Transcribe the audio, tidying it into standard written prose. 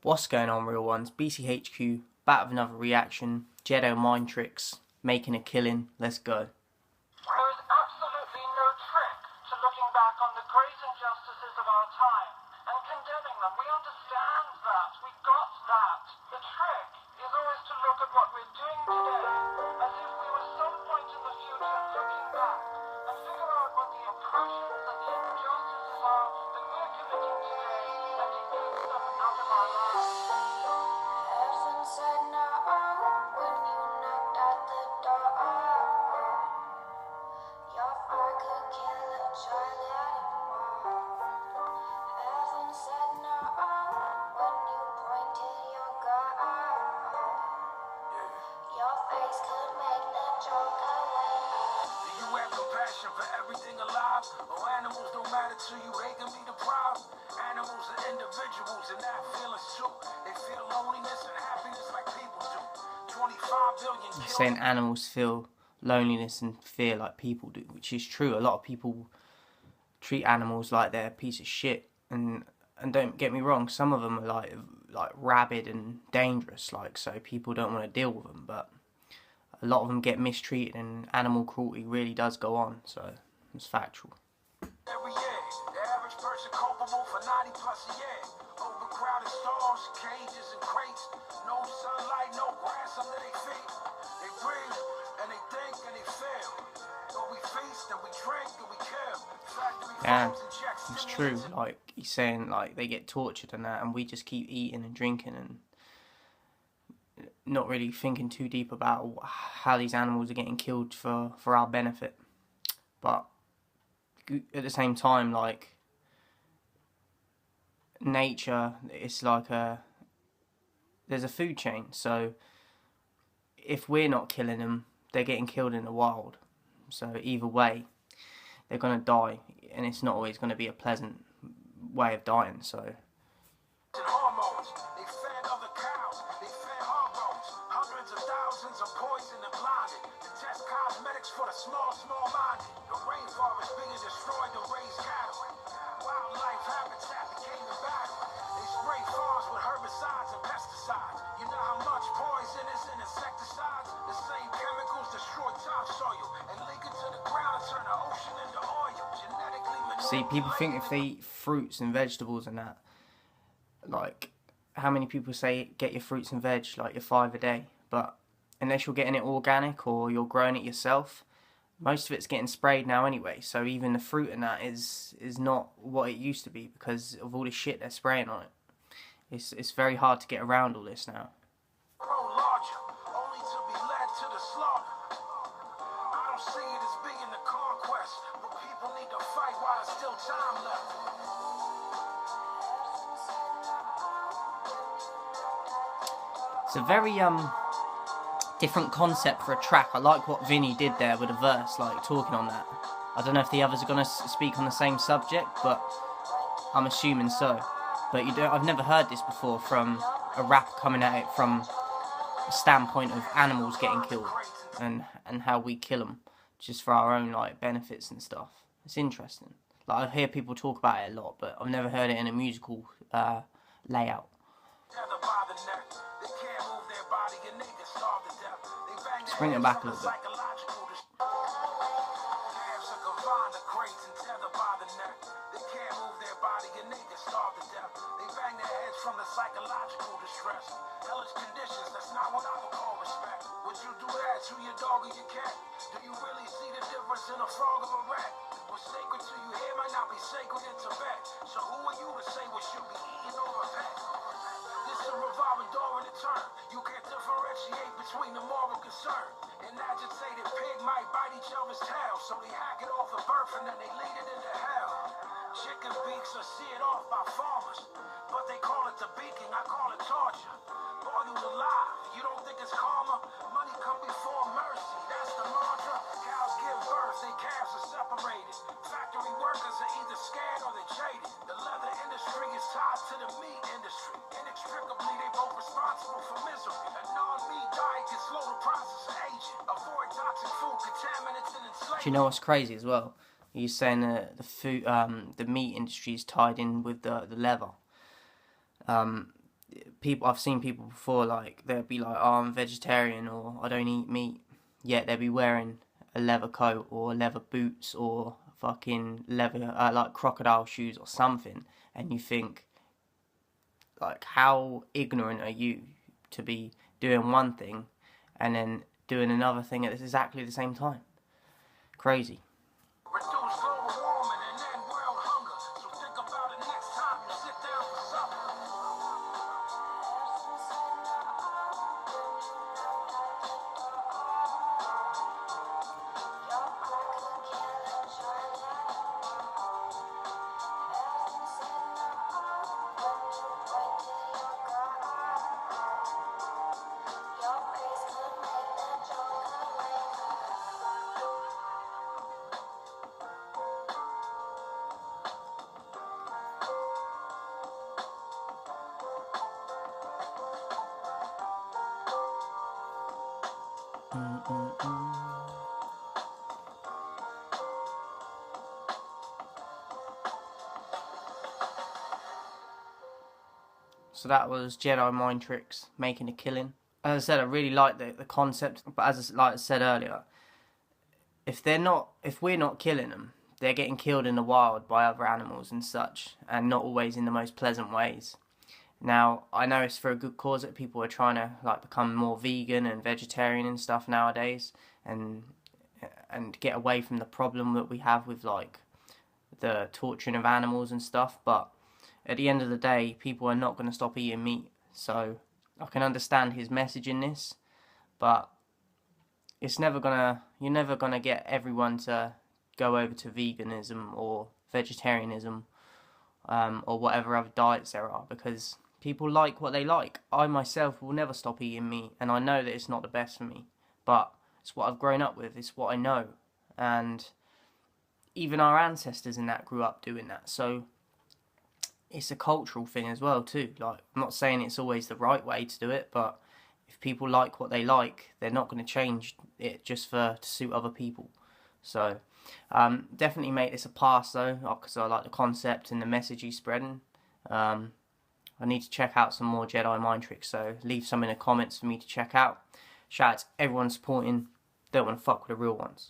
What's going on, real ones? BCHQ, back with another reaction. Jedi mind tricks, making a killing. Let's go. There is absolutely no trick to looking back on the great injustices of our time and condemning them. We understand that. We got that. The trick is always to look at what we're doing today as if we were some point in the future looking back and figure out what the oppressions and the injustices are that we're committing today and to get them out of our lives. Heaven said no when you knocked at the door. Your fire could kill a child at a mall. Heaven said no when you pointed your gun. Your face could make the Joker win. Do you have compassion for everything alive? Or animals don't matter to you, they can be the problem. Animals are individuals and have feelings too. They feel loneliness and happiness like people do. 25 billion He's saying animals feel loneliness and fear like people do, which is true. A lot of people treat animals like they're a piece of shit, and don't get me wrong, some of them are like rabid and dangerous, like, so people don't want to deal with them, but a lot of them get mistreated and animal cruelty really does go on, so it's factual. every year. The average person culpable for 90 plus a year. Overcrowded stalls, cages and crates. No sunlight, no grass under their feet. They breathe and they think and they feel. But we feast and we drink and we kill. Factory Yeah, farms inject it's true. stimulants. Like, he's saying, like, they get tortured and that, and we just keep eating and drinking and not really thinking too deep about how these animals are getting killed for our benefit. But at the same time, like, nature, it's like there's a food chain, so if we're not killing them, they're getting killed in the wild, so either way they're going to die, and it's not always going to be a pleasant way of dying. So And hormones. They fed other cows. They fed hormones. Hundreds of thousands of poisoned and blinded. To test cosmetics for the small minded. The rainforest being destroyed to raise cattle. Wildlife habitat became the battle. They spray farms with herbicides and pesticides. You know how much poison is in insecticides? The same chemicals destroy topsoil and leak into the ground and turn the ocean into oil. Genetically see, people think if they eat fruits and vegetables and that, like, how many people say get your fruits and veg, like your 5 a day, but unless you're getting it organic or you're growing it yourself, most of it's getting sprayed now anyway, so even the fruit and that is not what it used to be because of all the shit they're spraying on it. It's very hard to get around all this now. grow larger, only to be led to the slaughter. I don't see it as being the conquest, but people need to fight while there's still time left. It's a very different concept for a track. I like what Vinny did there with a verse, like talking on that. I don't know if the others are going to speak on the same subject, but I'm assuming so. But I've never heard this before from a rapper coming at it from a standpoint of animals getting killed and how we kill them just for our own like benefits and stuff. It's interesting. Like, I hear people talk about it a lot, but I've never heard it in a musical layout. Tethered by the neck, they can't move their body and they can starve to death. They bang Let's bring it back a little bit. psychological calves are confined to crates and tethered by the neck. They can't move their body and they can starve to death. They bang their heads from the psychological distress. Hellish conditions, that's not what I would call respect. Would you do that to your dog or your cat? Do you really see the difference in a frog or a rat? What's sacred to you here might not be sacred in Tibet. So who are you to say what should be eaten or a pet? This is a revolving door in a turn. You can't differentiate between the moral concern. An agitated pig might bite each other's tail, so they hack it off the birth and then they lead it into hell. Chicken beaks are seared off by farmers, but they call it the beaking, I call it torture. Boiled alive, you don't think it's karma? Money come before mercy, that's the mantra. Cows give birth, their calves are separated. Factory workers are either scared or they're jaded. The leather industry is tied to the meat industry. Inextricably, they both responsible for misery. A non-meat diet can slow the process of aging. Avoid toxic food contaminants and enslavement. Do you know what's crazy as well? He's saying the meat industry is tied in with the leather. I've seen people before, like, they'll be like, oh, I'm vegetarian, or I don't eat meat, yet they'll be wearing a leather coat or leather boots or fucking leather like crocodile shoes or something, and you think, like, how ignorant are you to be doing one thing and then doing another thing at exactly the same time? Crazy. Reduce global warming and end world hunger. So think about it next time you sit down for supper. So that was Jedi mind tricks, making a killing. As I said, I really like the concept, but as I said earlier, if we're not killing them, they're getting killed in the wild by other animals and such, and not always in the most pleasant ways. Now, I know it's for a good cause that people are trying to, like, become more vegan and vegetarian and stuff nowadays, and get away from the problem that we have with, like, the torturing of animals and stuff. But at the end of the day, people are not going to stop eating meat. So I can understand his message in this, but you're never gonna get everyone to go over to veganism or vegetarianism, or whatever other diets there are, because people like what they like. I myself will never stop eating meat, and I know that it's not the best for me, but it's what I've grown up with, it's what I know, and even our ancestors in that grew up doing that. So it's a cultural thing as well too. Like, I'm not saying it's always the right way to do it, but if people like what they like, they're not going to change it just to suit other people. So definitely make this a pass though, because I like the concept and the message he's spreading. I need to check out some more Jedi mind tricks, so leave some in the comments for me to check out. Shout out to everyone supporting. Don't want to fuck with the real ones.